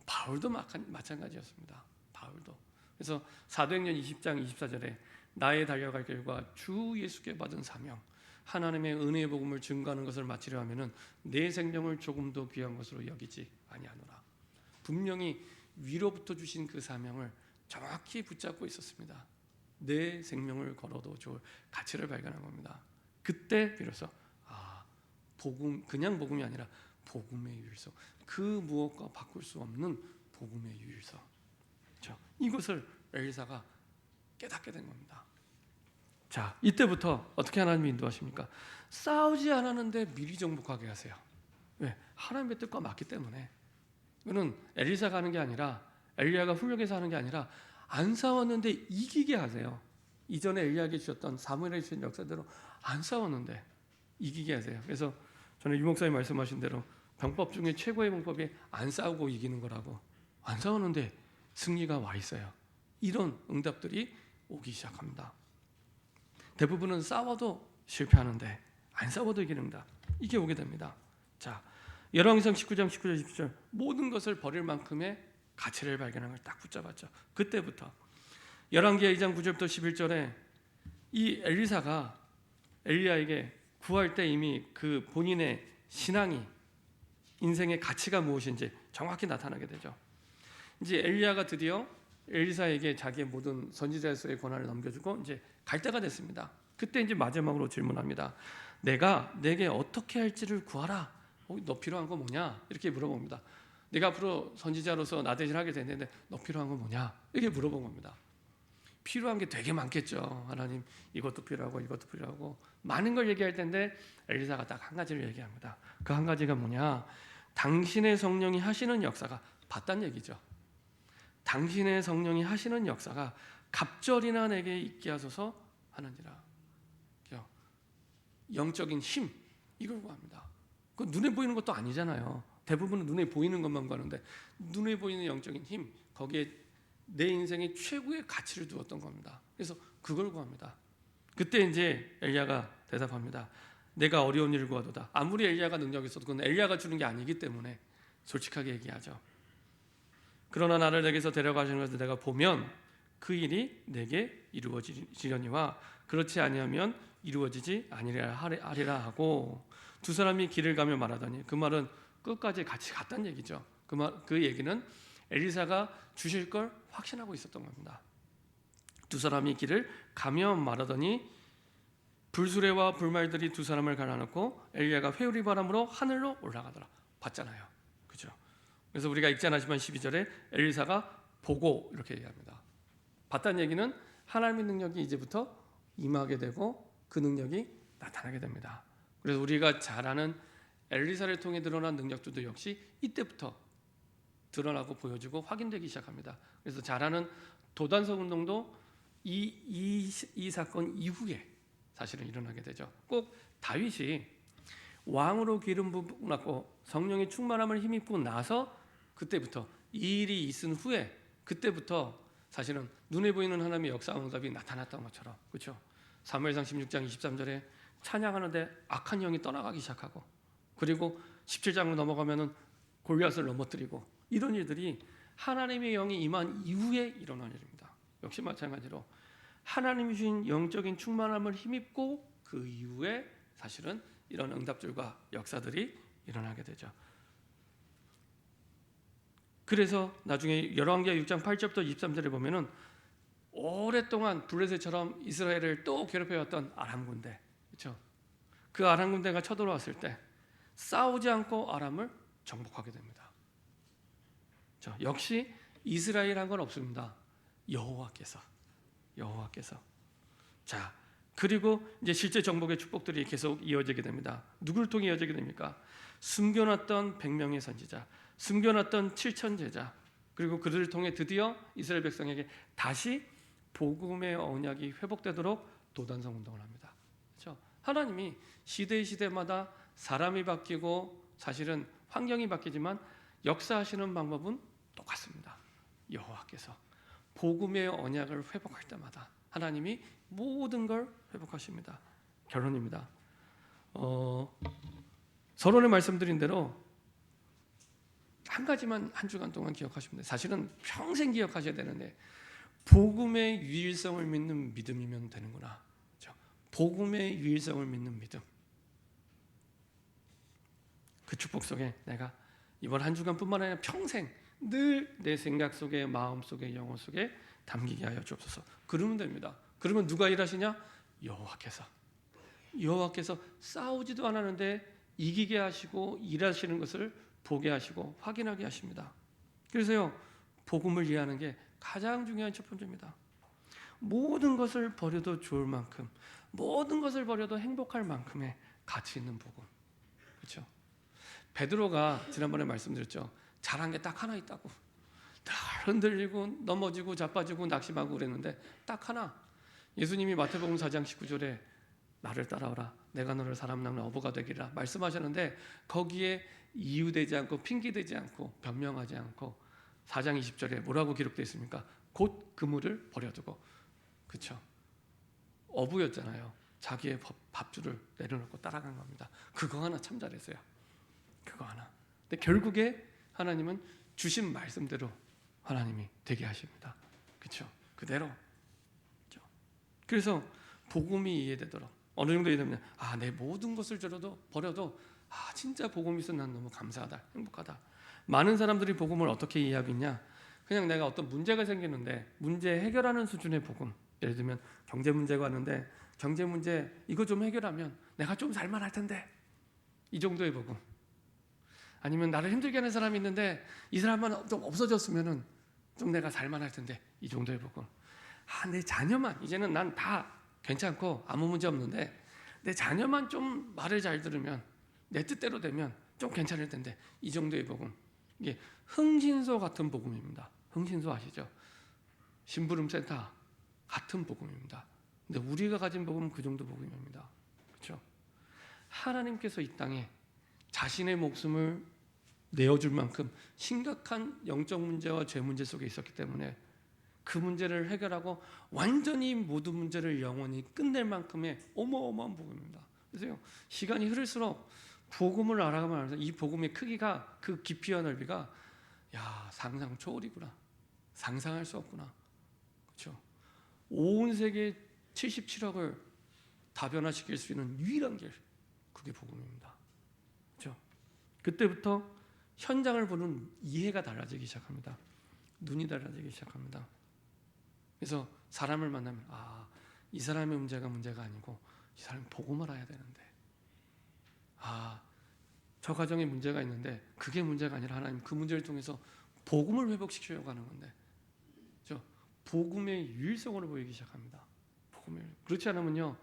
Speaker 1: 바울도 마찬가지였습니다. 바울도. 그래서 사도행전 20장 24절에 나의 달려갈 길과 주 예수께 받은 사명, 하나님의 은혜의 복음을 증거하는 것을 마치려 하면은 내 생명을 조금 더 귀한 것으로 여기지 아니하노라. 분명히 위로부터 주신 그 사명을 정확히 붙잡고 있었습니다. 내 생명을 걸어도 좋을 가치를 발견한 겁니다. 그때 비로소 복음, 그냥 복음이 아니라 복음의 유일성, 그 무엇과 바꿀 수 없는 복음의 유일성, 그렇죠? 이것을 엘리사가 깨닫게 된 겁니다. 자, 이때부터 어떻게 하나님이 인도하십니까? 싸우지 않았는데 미리 정복하게 하세요. 왜? 하나님의 뜻과 맞기 때문에. 이거는 엘리사가 하는 게 아니라, 엘리야가 훈련해서 하는 게 아니라 안 싸웠는데 이기게 하세요. 이전에 엘리야에게 주셨던, 사무엘에게 주신 역사대로 안 싸웠는데 이기게 하세요. 그래서 저는 유 목사님 말씀하신 대로 병법 중에 최고의 방법이 안 싸우고 이기는 거라고. 안 싸우는데 승리가 와 있어요. 이런 응답들이 오기 시작합니다. 대부분은 싸워도 실패하는데 안 싸워도 이기는 응답, 이게 오게 됩니다. 자, 열왕기상 19장 19절 20절 모든 것을 버릴 만큼의 가치를 발견한 걸 딱 붙잡았죠. 그때부터 열왕기하 2장 9절부터 11절에 이 엘리사가 엘리야에게 구할 때 이미 그 본인의 신앙이, 인생의 가치가 무엇인지 정확히 나타나게 되죠. 이제 엘리야가 드디어 엘리사에게 자기의 모든 선지자로서의 권한을 넘겨주고 이제 갈 때가 됐습니다. 그때 이제 마지막으로 질문합니다. 내가 내게 어떻게 할지를 구하라. 너 필요한 거 뭐냐? 이렇게 물어봅니다. 내가 앞으로 선지자로서 나 대신 하게 됐는데 너 필요한 거 뭐냐? 이렇게 물어본 겁니다. 필요한 게 되게 많겠죠. 하나님, 이것도 필요하고 이것도 필요하고 많은 걸 얘기할 텐데 엘리사가 딱 한 가지를 얘기합니다. 그 한 가지가 뭐냐? 당신의 성령이 하시는 역사가, 봤단 얘기죠. 당신의 성령이 하시는 역사가 갑절이나 내게 있게 하소서 하느니라. 영적인 힘, 이걸 구합니다. 그 눈에 보이는 것도 아니잖아요. 대부분은 눈에 보이는 것만 구하는데 눈에 보이는 영적인 힘, 거기에 내 인생의 최고의 가치를 두었던 겁니다. 그래서 그걸 구합니다. 그때 이제 엘리야가 대답합니다. 내가 어려운 일을 구하도다. 아무리 엘리야가 능력이 있어도 그건 엘리야가 주는 게 아니기 때문에 솔직하게 얘기하죠. 그러나 나를 내게서 데려가시는 것을 내가 보면 그 일이 내게 이루어지려니와 그렇지 아니하면 이루어지지 아니라 하리라 하고, 두 사람이 길을 가며 말하더니, 그 말은 끝까지 같이 갔다는 얘기죠. 그 얘기는 엘리사가 주실 걸 확신하고 있었던 겁니다. 두 사람이 길을 가며 말하더니 불수레와 불말들이 두 사람을 갈라놓고 엘리야가 회오리 바람으로 하늘로 올라가더라. 봤잖아요. 그죠? 그래서 우리가 읽지 않았지만 12절에 엘리사가 보고 이렇게 얘기합니다. 봤다는 얘기는 하나님의 능력이 이제부터 임하게 되고 그 능력이 나타나게 됩니다. 그래서 우리가 잘 아는 엘리사를 통해 드러난 능력들도 역시 이때부터 드러나고 보여지고 확인되기 시작합니다. 그래서 잘 아는 도단성 운동도 이 사건 이후에 사실은 일어나게 되죠. 꼭 다윗이 왕으로 기름 부음 받고 성령의 충만함을 힘입고 나서 그때부터 이 일이 있은 후에 그때부터 사실은 눈에 보이는 하나님의 역사 응답이 나타났던 것처럼, 그렇죠? 사무엘상 16장 23절에 찬양하는데 악한 영이 떠나가기 시작하고, 그리고 17장으로 넘어가면은 골리앗을 넘어뜨리고, 이런 일들이 하나님의 영이 임한 이후에 일어난 일입니다. 역시 마찬가지로 하나님이 주신 영적인 충만함을 힘입고 그 이후에 사실은 이런 응답들과 역사들이 일어나게 되죠. 그래서 나중에 열왕기하 6장 8절부터 23절에 보면은 오랫동안 블레셋처럼 이스라엘을 또 괴롭혀왔던 아람 군대, 그렇죠? 그 아람 군대가 쳐들어왔을 때 싸우지 않고 아람을 정복하게 됩니다. 자, 역시 이스라엘 한 건 없습니다. 여호와께서. 자, 그리고 이제 실제 정복의 축복들이 계속 이어지게 됩니다. 누구를 통해 이어지게 됩니까? 숨겨놨던 100명의 선지자, 숨겨놨던 7천 제자, 그리고 그들을 통해 드디어 이스라엘 백성에게 다시 복음의 언약이 회복되도록 도단성 운동을 합니다. 그렇죠? 하나님이 시대마다 사람이 바뀌고 사실은 환경이 바뀌지만 역사하시는 방법은 똑같습니다. 여호와께서 복음의 언약을 회복할 때마다 하나님이 모든 걸 회복하십니다. 결론입니다. 서론에 말씀드린 대로 한 가지만 한 주간 동안 기억하시면 돼요. 사실은 평생 기억하셔야 되는데, 복음의 유일성을 믿는 믿음이면 되는구나. 그렇죠? 복음의 유일성을 믿는 믿음. 그 축복 속에 내가 이번 한 주간뿐만 아니라 평생 늘 내 생각 속에, 마음 속에, 영혼 속에 담기게 하여 주옵소서. 그러면 됩니다. 그러면 누가 일하시냐? 여호와께서 싸우지도 않았는데 이기게 하시고 일하시는 것을 보게 하시고 확인하게 하십니다. 그래서요, 복음을 이해하는 게 가장 중요한 첫 번째입니다. 모든 것을 버려도 좋을 만큼, 모든 것을 버려도 행복할 만큼의 가치 있는 복음. 그렇죠? 베드로가 지난번에 말씀드렸죠. 잘한 게 딱 하나 있다고. 늘 흔들리고 넘어지고 자빠지고 낙심하고 그랬는데 딱 하나. 예수님이 마태복음 4장 19절에 나를 따라오라, 내가 너를 사람 낳는 어부가 되리라 말씀하셨는데, 거기에 이유되지 않고 핑계대지 않고 변명하지 않고 4장 20절에 뭐라고 기록되어 있습니까? 곧 그물을 버려두고. 그렇죠? 어부였잖아요. 자기의 밥줄을 내려놓고 따라간 겁니다. 그거 하나 참 잘했어요. 그거 하나. 근데 결국에 하나님은 주신 말씀대로 하나님이 되게 하십니다. 그렇죠? 그대로. 그렇죠? 그래서 복음이 이해되도록 어느 정도 이해되면 내 모든 것을 버려도 진짜 복음이 있어 난 너무 감사하다, 행복하다. 많은 사람들이 복음을 어떻게 이해하겠냐? 그냥 내가 어떤 문제가 생기는데 문제 해결하는 수준의 복음. 예를 들면 경제 문제가 왔는데 경제 문제 이거 좀 해결하면 내가 좀 살만할 텐데, 이 정도의 복음. 아니면 나를 힘들게 하는 사람이 있는데 이 사람만 좀 없어졌으면은 좀 내가 살만할 텐데, 이 정도의 복음. 내 자녀만, 이제는 난 다 괜찮고 아무 문제 없는데 내 자녀만 좀 말을 잘 들으면, 내 뜻대로 되면 좀 괜찮을 텐데, 이 정도의 복음. 이게 흥신소 같은 복음입니다. 흥신소 아시죠? 심부름센터 같은 복음입니다. 근데 우리가 가진 복음은 그 정도 복음입니다. 그렇죠? 하나님께서 이 땅에 자신의 목숨을 내어줄 만큼 심각한 영적 문제와 죄 문제 속에 있었기 때문에 그 문제를 해결하고 완전히 모든 문제를 영원히 끝낼 만큼의 어마어마한 복음입니다. 그래서 시간이 흐를수록 복음을 알아가면 이 복음의 크기가, 그 깊이와 넓이가 상상 초월이구나, 상상할 수 없구나. 그렇죠? 온 세계 77억을 다변화시킬 수 있는 유일한 길, 그게 복음입니다. 그렇죠? 그때부터 현장을 보는 이해가 달라지기 시작합니다. 눈이 달라지기 시작합니다. 그래서 사람을 만나면 이 사람의 문제가 아니고 이 사람이 복음을 알아야 되는데, 저 가정에 문제가 있는데 그게 문제가 아니라 하나님 그 문제를 통해서 복음을 회복시키려고 하는 건데, 복음의 유일성을 보이기 시작합니다. 그렇지 않으면요,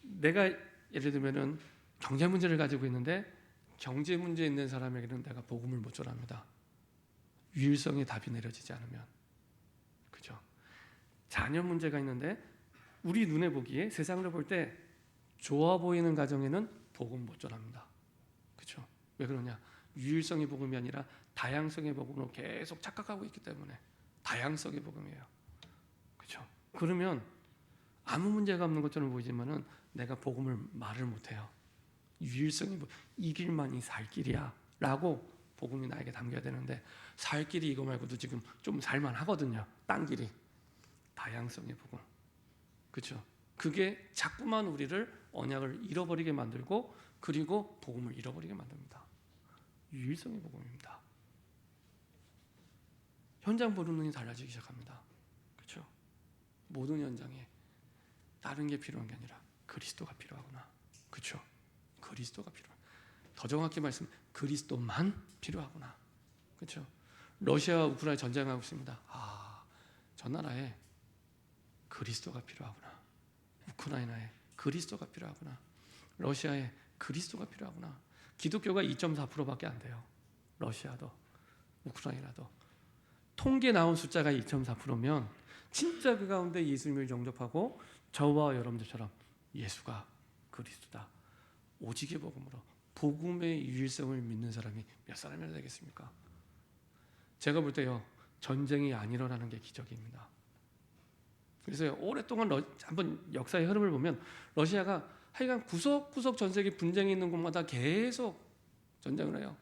Speaker 1: 내가 예를 들면은 경제 문제를 가지고 있는데 경제 문제 있는 사람에게는 내가 복음을 못 전합니다. 유일성의 답이 내려지지 않으면. 그죠? 자녀 문제가 있는데 우리 눈에 보기에, 세상으로 볼 때 좋아 보이는 가정에는 복음 못 전합니다. 그죠? 왜 그러냐? 유일성의 복음이 아니라 다양성의 복음으로 계속 착각하고 있기 때문에. 다양성의 복음이에요. 그죠? 그러면 아무 문제가 없는 것처럼 보이지만은 내가 복음을 말을 못해요. 유일성이 이 길만이 살 길이야 라고 복음이 나에게 담겨야 되는데, 살 길이 이거 말고도 지금 좀 살만하거든요. 딴 길이. 다양성의 복음. 그렇죠? 그게 자꾸만 우리를 언약을 잃어버리게 만들고, 그리고 복음을 잃어버리게 만듭니다. 유일성의 복음입니다. 현장 보는 눈이 달라지기 시작합니다. 그렇죠? 모든 현장에 다른 게 필요한 게 아니라 그리스도가 필요하구나. 그렇죠? 그리스도가 필요해. 더 정확히 말씀, 그리스도만 필요하구나. 그렇죠? 러시아와 우크라이나 전쟁하고 있습니다. 저 나라에 그리스도가 필요하구나. 우크라이나에 그리스도가 필요하구나. 러시아에 그리스도가 필요하구나. 기독교가 2.4%밖에 안 돼요. 러시아도 우크라이나도. 통계 나온 숫자가 2.4%면 진짜 그 가운데 예수님을 영접하고 저와 여러분들처럼 예수가 그리스도다, 오직의 복음으로 복음의 유일성을 믿는 사람이 몇 사람이나 되겠습니까? 제가 볼 때요, 전쟁이 안 일어나는 게 기적입니다. 그래서 오랫동안 한번 역사의 흐름을 보면 러시아가 하여간 구석구석 전 세계 분쟁이 있는 곳마다 계속 전쟁을 해요.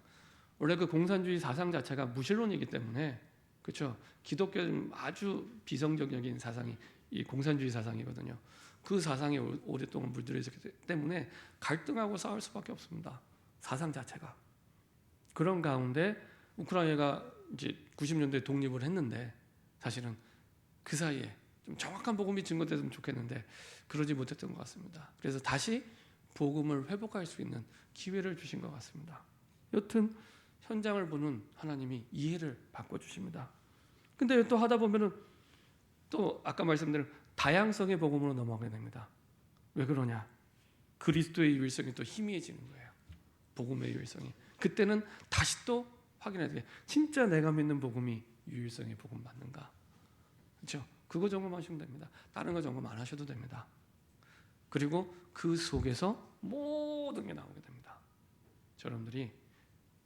Speaker 1: 원래 그 공산주의 사상 자체가 무신론이기 때문에, 그렇죠? 기독교는 아주 비성경적인 사상이 이 공산주의 사상이거든요. 그 사상에 오랫동안 물들어 있었기 때문에 갈등하고 싸울 수밖에 없습니다. 사상 자체가. 그런 가운데 우크라이나가 이제 90년대에 독립을 했는데, 사실은 그 사이에 좀 정확한 복음이 증거됐으면 좋겠는데 그러지 못했던 것 같습니다. 그래서 다시 복음을 회복할 수 있는 기회를 주신 것 같습니다. 여튼 현장을 보는 하나님이 이해를 바꿔주십니다. 근데 또 하다 보면은 또 아까 말씀드린 다양성의 복음으로 넘어가게 됩니다. 왜 그러냐? 그리스도의 유일성이 또 희미해지는 거예요. 복음의 유일성이. 그때는 다시 또 확인해야 돼. 진짜 내가 믿는 복음이 유일성의 복음 맞는가? 그렇죠? 그거 점검하시면 됩니다. 다른 거 점검 안 하셔도 됩니다. 그리고 그 속에서 모든 게 나오게 됩니다. 여러분들이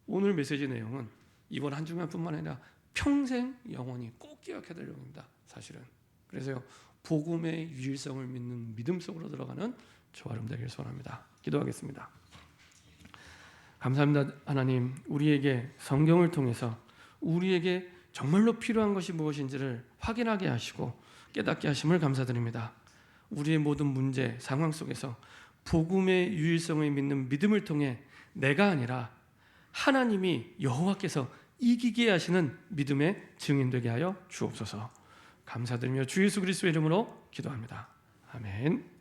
Speaker 1: 오늘 메시지 내용은 이번 한 주간뿐만 아니라 평생 영원히 꼭 기억해야 될 내용입니다. 사실은. 그래서요, 복음의 유일성을 믿는 믿음 속으로 들어가는 저와 여러분 되길 소원합니다. 기도하겠습니다. 감사합니다. 하나님, 우리에게 성경을 통해서 우리에게 정말로 필요한 것이 무엇인지를 확인하게 하시고 깨닫게 하심을 감사드립니다. 우리의 모든 문제, 상황 속에서 복음의 유일성을 믿는 믿음을 통해 내가 아니라 하나님이 여호와께서 이기게 하시는 믿음의 증인 되게 하여 주옵소서. 감사드리며 주 예수 그리스도의 이름으로 기도합니다. 아멘.